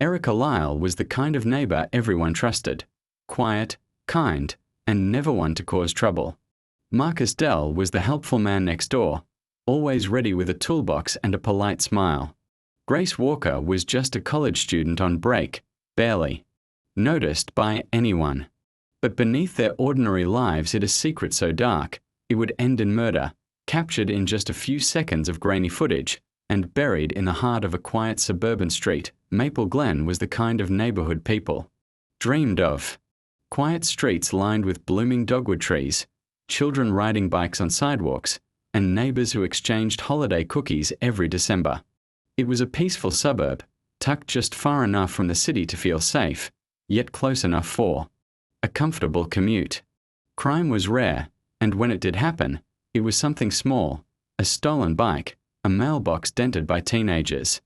Erica Lyle was the kind of neighbor everyone trusted, quiet, kind, and never one to cause trouble. Marcus Dell was the helpful man next door, always ready with a toolbox and a polite smile. Grace Walker was just a college student on break, barely noticed by anyone. But beneath their ordinary lives hid a secret so dark, it would end in murder, captured in just a few seconds of grainy footage, and buried in the heart of a quiet suburban street. Maple Glen was the kind of neighborhood people dreamed of. Quiet streets lined with blooming dogwood trees, children riding bikes on sidewalks, and neighbors who exchanged holiday cookies every December. It was a peaceful suburb, tucked just far enough from the city to feel safe, yet close enough for a comfortable commute. Crime was rare, and when it did happen, it was something small, a stolen bike, a mailbox dented by teenagers.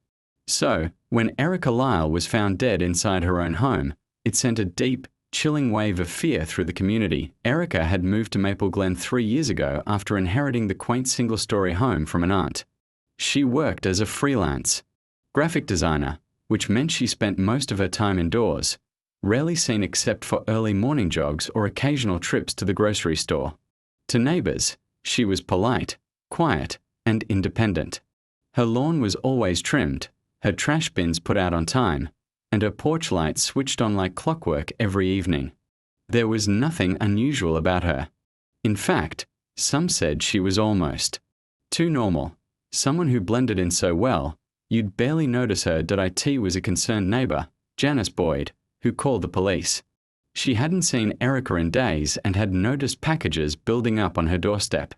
So, when Erica Lyle was found dead inside her own home, it sent a deep, chilling wave of fear through the community. Erica had moved to Maple Glen 3 years ago after inheriting the quaint single-story home from an aunt. She worked as a freelance graphic designer, which meant she spent most of her time indoors, rarely seen except for early morning jogs or occasional trips to the grocery store. To neighbors, she was polite, quiet, and independent. Her lawn was always trimmed, her trash bins put out on time, and her porch lights switched on like clockwork every evening. There was nothing unusual about her. In fact, some said she was almost too normal, someone who blended in so well, you'd barely notice her. It was a concerned neighbor, Janice Boyd, who called the police. She hadn't seen Erica in days and had noticed packages building up on her doorstep.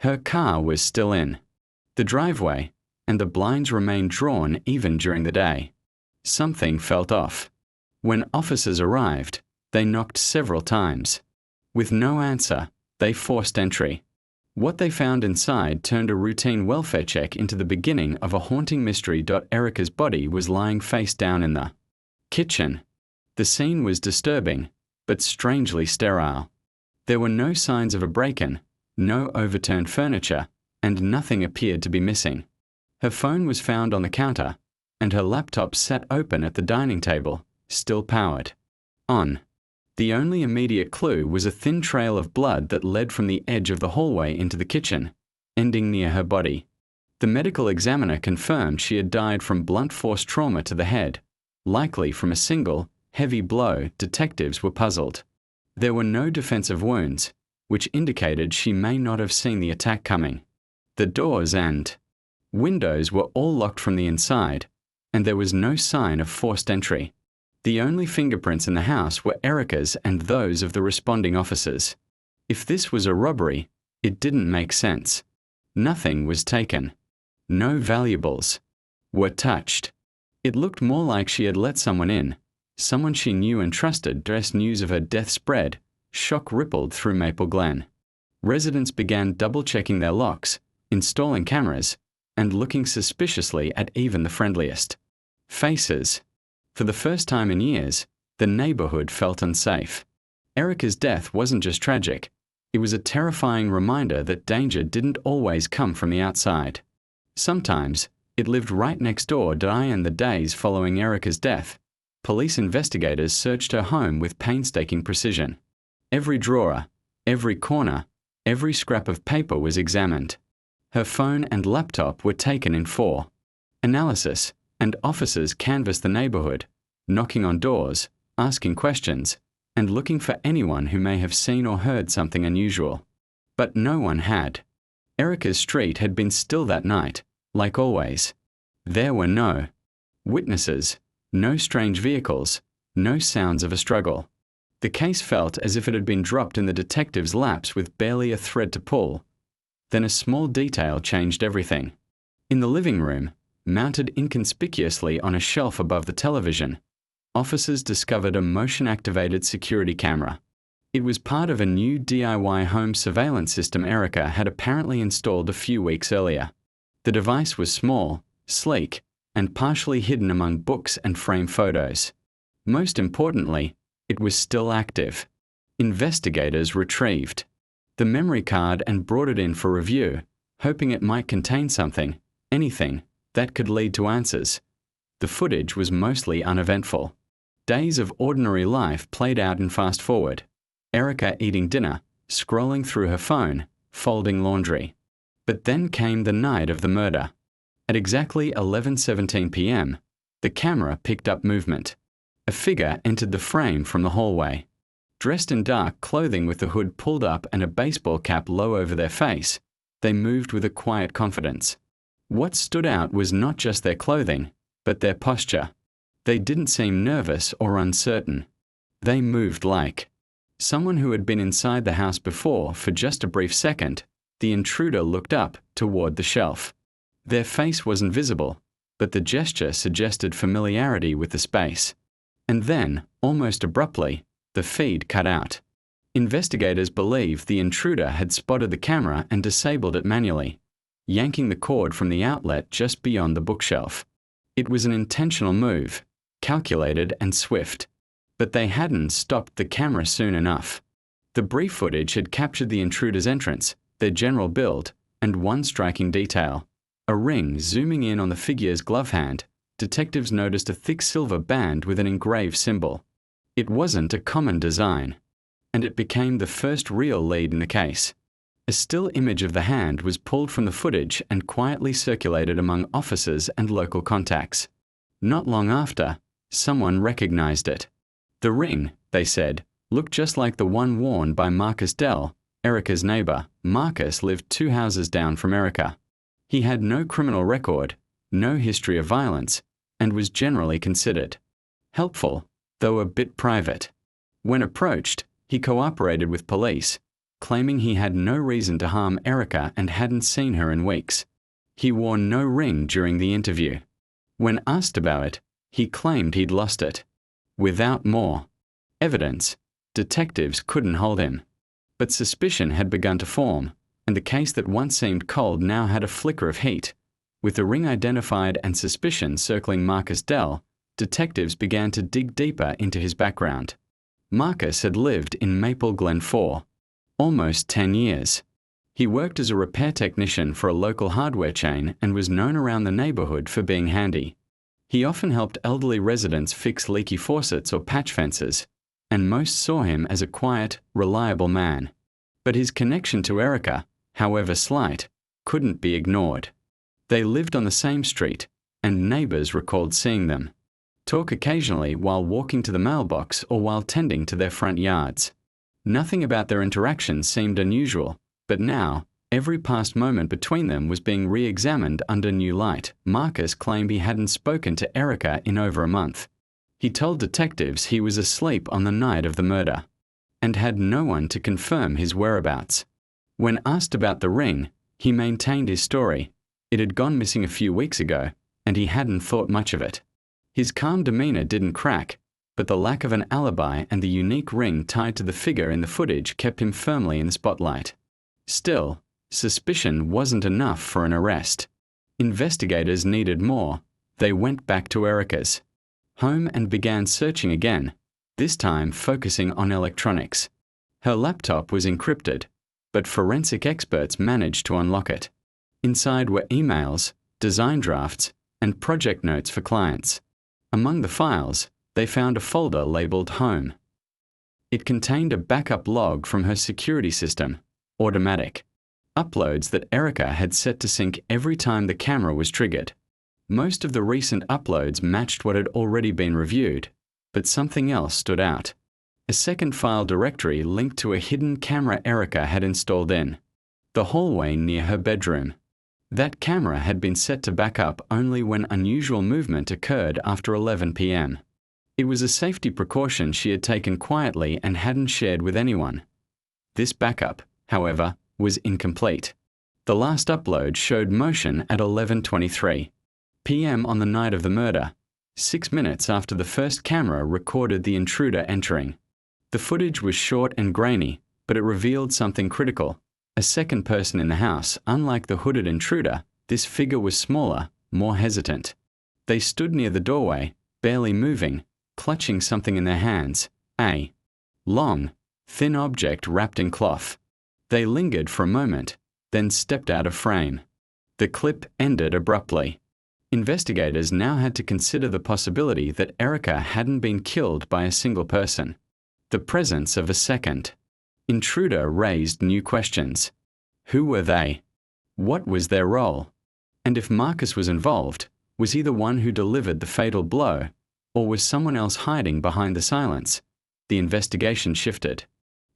Her car was still in the driveway, and the blinds remained drawn even during the day. Something felt off. When officers arrived, they knocked several times. With no answer, they forced entry. What they found inside turned a routine welfare check into the beginning of a haunting mystery. Erica's body was lying face down in the kitchen. The scene was disturbing, but strangely sterile. There were no signs of a break-in, no overturned furniture, and nothing appeared to be missing. Her phone was found on the counter, and her laptop sat open at the dining table, still powered on. The only immediate clue was a thin trail of blood that led from the edge of the hallway into the kitchen, ending near her body. The medical examiner confirmed she had died from blunt force trauma to the head, likely from a single, heavy blow. Detectives were puzzled. There were no defensive wounds, which indicated she may not have seen the attack coming. The doors and windows were all locked from the inside, and there was no sign of forced entry. The only fingerprints in the house were Erica's and those of the responding officers. If this was a robbery, it didn't make sense. Nothing was taken. No valuables were touched. It looked more like she had let someone in, someone she knew and trusted. As news of her death spread, shock rippled through Maple Glen. Residents began double-checking their locks, installing cameras, and looking suspiciously at even the friendliest faces. For the first time in years, the neighborhood felt unsafe. Erica's death wasn't just tragic, it was a terrifying reminder that danger didn't always come from the outside. Sometimes, it lived right next door. In the days following Erica's death, police investigators searched her home with painstaking precision. Every drawer, every corner, every scrap of paper was examined. Her phone and laptop were taken in for analysis, and officers canvassed the neighborhood, knocking on doors, asking questions, and looking for anyone who may have seen or heard something unusual. But no one had. Erica's street had been still that night, like always. There were no witnesses, no strange vehicles, no sounds of a struggle. The case felt as if it had been dropped in the detective's laps with barely a thread to pull. Then a small detail changed everything. In the living room, mounted inconspicuously on a shelf above the television, officers discovered a motion-activated security camera. It was part of a new DIY home surveillance system Erica had apparently installed a few weeks earlier. The device was small, sleek, and partially hidden among books and framed photos. Most importantly, it was still active. Investigators retrieved the memory card and brought it in for review, hoping it might contain something, anything, that could lead to answers. The footage was mostly uneventful. Days of ordinary life played out in fast forward. Erica eating dinner, scrolling through her phone, folding laundry. But then came the night of the murder. At exactly 11:17 p.m., the camera picked up movement. A figure entered the frame from the hallway. Dressed in dark clothing with the hood pulled up and a baseball cap low over their face, they moved with a quiet confidence. What stood out was not just their clothing, but their posture. They didn't seem nervous or uncertain. They moved like someone who had been inside the house before. For just a brief second, the intruder looked up toward the shelf. Their face wasn't visible, but the gesture suggested familiarity with the space. And then, almost abruptly, the feed cut out. Investigators believe the intruder had spotted the camera and disabled it manually, yanking the cord from the outlet just beyond the bookshelf. It was an intentional move, calculated and swift. But they hadn't stopped the camera soon enough. The brief footage had captured the intruder's entrance, their general build, and one striking detail. A ring zooming in on the figure's glove hand, detectives noticed a thick silver band with an engraved symbol. It wasn't a common design, and it became the first real lead in the case. A still image of the hand was pulled from the footage and quietly circulated among officers and local contacts. Not long after, someone recognized it. The ring, they said, looked just like the one worn by Marcus Dell, Erica's neighbor. Marcus lived 2 houses down from Erica. He had no criminal record, no history of violence, and was generally considered helpful, though a bit private. When approached, he cooperated with police, claiming he had no reason to harm Erica and hadn't seen her in weeks. He wore no ring during the interview. When asked about it, he claimed he'd lost it. Without more evidence, detectives couldn't hold him. But suspicion had begun to form, and the case that once seemed cold now had a flicker of heat. With the ring identified and suspicion circling Marcus Dell, detectives began to dig deeper into his background. Marcus had lived in Maple Glen for almost 10 years. He worked as a repair technician for a local hardware chain and was known around the neighborhood for being handy. He often helped elderly residents fix leaky faucets or patch fences, and most saw him as a quiet, reliable man. But his connection to Erica, however slight, couldn't be ignored. They lived on the same street, and neighbors recalled seeing them talk occasionally while walking to the mailbox or while tending to their front yards. Nothing about their interactions seemed unusual, but now, every past moment between them was being re-examined under new light. Marcus claimed he hadn't spoken to Erica in over a month. He told detectives he was asleep on the night of the murder, and had no one to confirm his whereabouts. When asked about the ring, he maintained his story. It had gone missing a few weeks ago, and he hadn't thought much of it. His calm demeanor didn't crack, but the lack of an alibi and the unique ring tied to the figure in the footage kept him firmly in the spotlight. Still, suspicion wasn't enough for an arrest. Investigators needed more. They went back to Erica's home and began searching again, this time focusing on electronics. Her laptop was encrypted, but forensic experts managed to unlock it. Inside were emails, design drafts, and project notes for clients. Among the files, they found a folder labeled Home. It contained a backup log from her security system, automatic. Uploads that Erica had set to sync every time the camera was triggered. Most of the recent uploads matched what had already been reviewed, but something else stood out. A second file directory linked to a hidden camera Erica had installed in the hallway near her bedroom. That camera had been set to back up only when unusual movement occurred after 11 p.m. It was a safety precaution she had taken quietly and hadn't shared with anyone. This backup, however, was incomplete. The last upload showed motion at 11:23 p.m. on the night of the murder, 6 minutes after the first camera recorded the intruder entering. The footage was short and grainy, but it revealed something critical. A second person in the house. Unlike the hooded intruder, this figure was smaller, more hesitant. They stood near the doorway, barely moving, clutching something in their hands, a long, thin object wrapped in cloth. They lingered for a moment, then stepped out of frame. The clip ended abruptly. Investigators now had to consider the possibility that Erica hadn't been killed by a single person. The presence of a second intruder raised new questions. Who were they? What was their role? And if Marcus was involved, was he the one who delivered the fatal blow, or was someone else hiding behind the silence? The investigation shifted.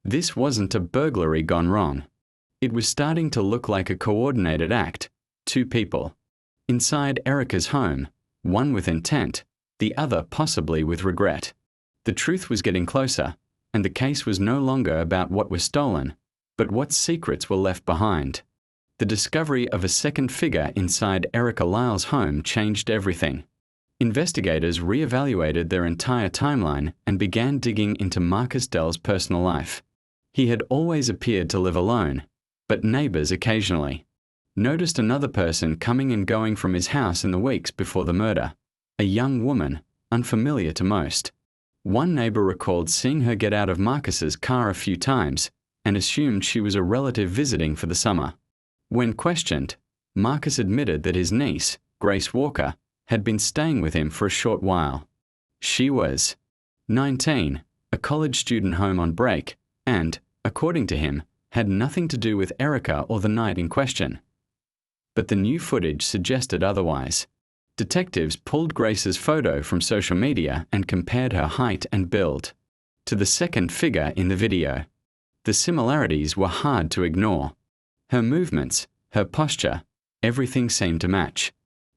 This wasn't a burglary gone wrong. It was starting to look like a coordinated act. Two people. Inside Erica's home, one with intent, the other possibly with regret. The truth was getting closer, and the case was no longer about what was stolen, but what secrets were left behind. The discovery of a second figure inside Erica Lyle's home changed everything. Investigators reevaluated their entire timeline and began digging into Marcus Dell's personal life. He had always appeared to live alone, but neighbors occasionally noticed another person coming and going from his house in the weeks before the murder, a young woman, unfamiliar to most. One neighbor recalled seeing her get out of Marcus's car a few times and assumed she was a relative visiting for the summer. When questioned, Marcus admitted that his niece, Grace Walker, had been staying with him for a short while. She was 19, a college student home on break, and, according to him, had nothing to do with Erica or the night in question. But the new footage suggested otherwise. Detectives pulled Grace's photo from social media and compared her height and build to the second figure in the video. The similarities were hard to ignore. Her movements, her posture, everything seemed to match.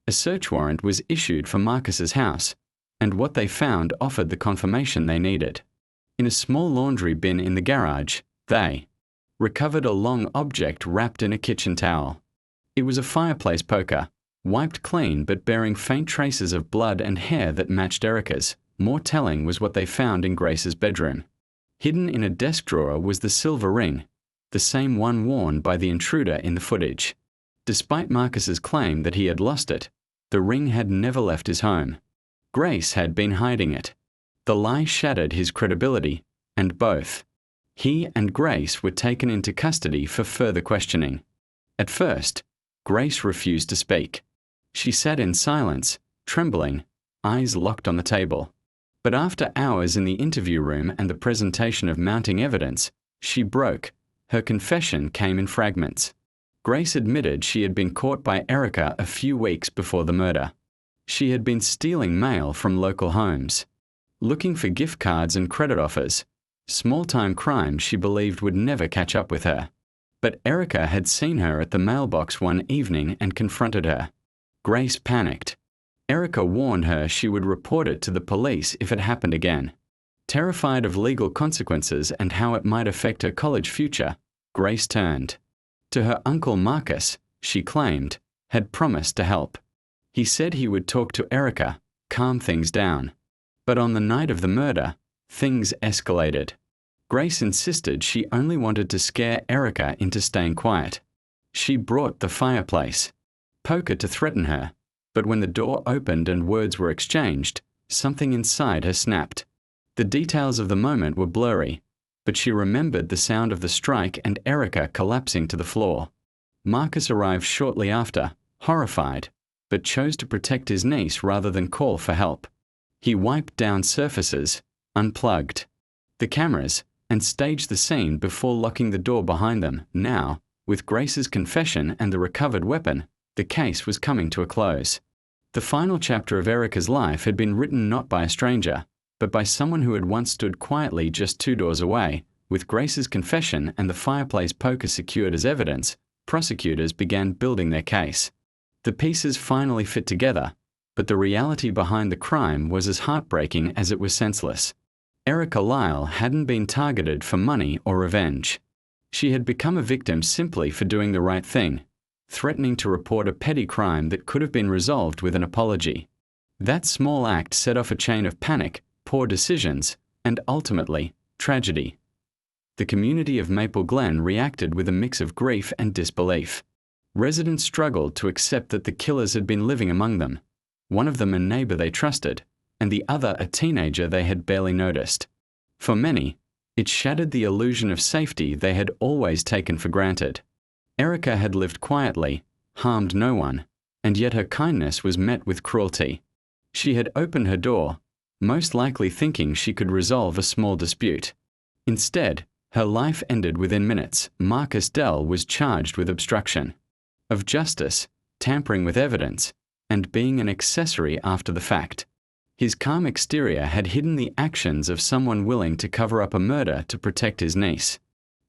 A search warrant was issued for Marcus's house, and what they found offered the confirmation they needed. In a small laundry bin in the garage, they recovered a long object wrapped in a kitchen towel. It was a fireplace poker, wiped clean but bearing faint traces of blood and hair that matched Erica's. More telling was what they found in Grace's bedroom. Hidden in a desk drawer was the silver ring, the same one worn by the intruder in the footage. Despite Marcus's claim that he had lost it, the ring had never left his home. Grace had been hiding it. The lie shattered his credibility, and both he and Grace were taken into custody for further questioning. At first, Grace refused to speak. She sat in silence, trembling, eyes locked on the table. But after hours in the interview room and the presentation of mounting evidence, she broke. Her confession came in fragments. Grace admitted she had been caught by Erica a few weeks before the murder. She had been stealing mail from local homes, looking for gift cards and credit offers, small-time crimes she believed would never catch up with her. But Erica had seen her at the mailbox one evening and confronted her. Grace panicked. Erica warned her she would report it to the police if it happened again. Terrified of legal consequences and how it might affect her college future, Grace turned to her uncle Marcus, she claimed, had promised to help. He said he would talk to Erica, calm things down. But on the night of the murder, things escalated. Grace insisted she only wanted to scare Erica into staying quiet. She brought the fireplace poker to threaten her, but when the door opened and words were exchanged, something inside her snapped. The details of the moment were blurry, but she remembered the sound of the strike and Erica collapsing to the floor. Marcus arrived shortly after, horrified, but chose to protect his niece rather than call for help. He wiped down surfaces, unplugged the cameras, and staged the scene before locking the door behind them. Now, with Grace's confession and the recovered weapon, the case was coming to a close. The final chapter of Erica's life had been written not by a stranger, but by someone who had once stood quietly just 2 doors away. With Grace's confession and the fireplace poker secured as evidence, prosecutors began building their case. The pieces finally fit together, but the reality behind the crime was as heartbreaking as it was senseless. Erica Lyle hadn't been targeted for money or revenge. She had become a victim simply for doing the right thing, threatening to report a petty crime that could have been resolved with an apology. That small act set off a chain of panic, poor decisions, and ultimately, tragedy. The community of Maple Glen reacted with a mix of grief and disbelief. Residents struggled to accept that the killers had been living among them, one of them a neighbor they trusted, and the other a teenager they had barely noticed. For many, it shattered the illusion of safety they had always taken for granted. Erica had lived quietly, harmed no one, and yet her kindness was met with cruelty. She had opened her door, most likely thinking she could resolve a small dispute. Instead, her life ended within minutes. Marcus Dell was charged with obstruction of justice, tampering with evidence, and being an accessory after the fact. His calm exterior had hidden the actions of someone willing to cover up a murder to protect his niece.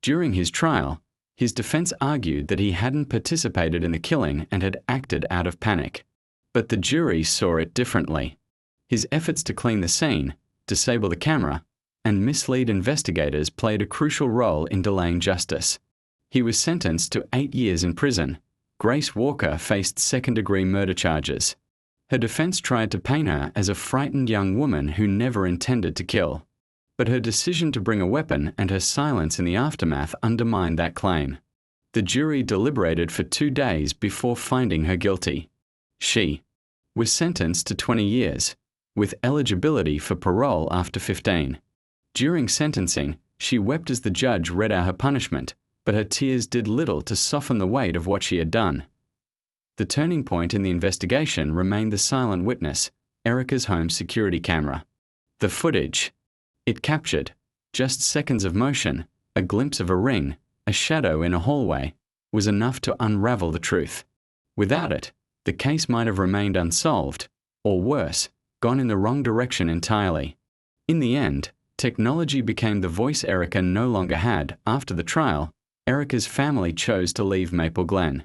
During his trial, his defense argued that he hadn't participated in the killing and had acted out of panic. But the jury saw it differently. His efforts to clean the scene, disable the camera, and mislead investigators played a crucial role in delaying justice. He was sentenced to 8 years in prison. Grace Walker faced second-degree murder charges. Her defense tried to paint her as a frightened young woman who never intended to kill. But her decision to bring a weapon and her silence in the aftermath undermined that claim. The jury deliberated for 2 days before finding her guilty. She was sentenced to 20 years, with eligibility for parole after 15. During sentencing, she wept as the judge read out her punishment, but her tears did little to soften the weight of what she had done. The turning point in the investigation remained the silent witness, Erica's home security camera. The footage. It captured just seconds of motion, a glimpse of a ring, a shadow in a hallway, was enough to unravel the truth. Without it, the case might have remained unsolved, or worse, gone in the wrong direction entirely. In the end, technology became the voice Erica no longer had. After the trial, Erica's family chose to leave Maple Glen.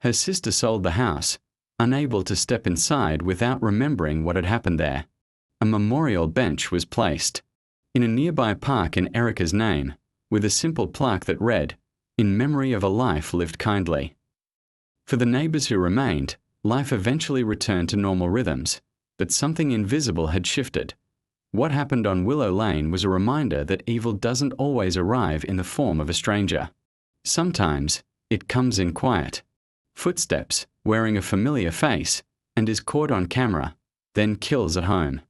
Her sister sold the house, unable to step inside without remembering what had happened there. A memorial bench was placed in a nearby park in Erica's name, with a simple plaque that read, "In memory of a life lived kindly." For the neighbors who remained, life eventually returned to normal rhythms, but something invisible had shifted. What happened on Willow Lane was a reminder that evil doesn't always arrive in the form of a stranger. Sometimes, it comes in quiet. Footsteps, wearing a familiar face, and is caught on camera, then kills at home.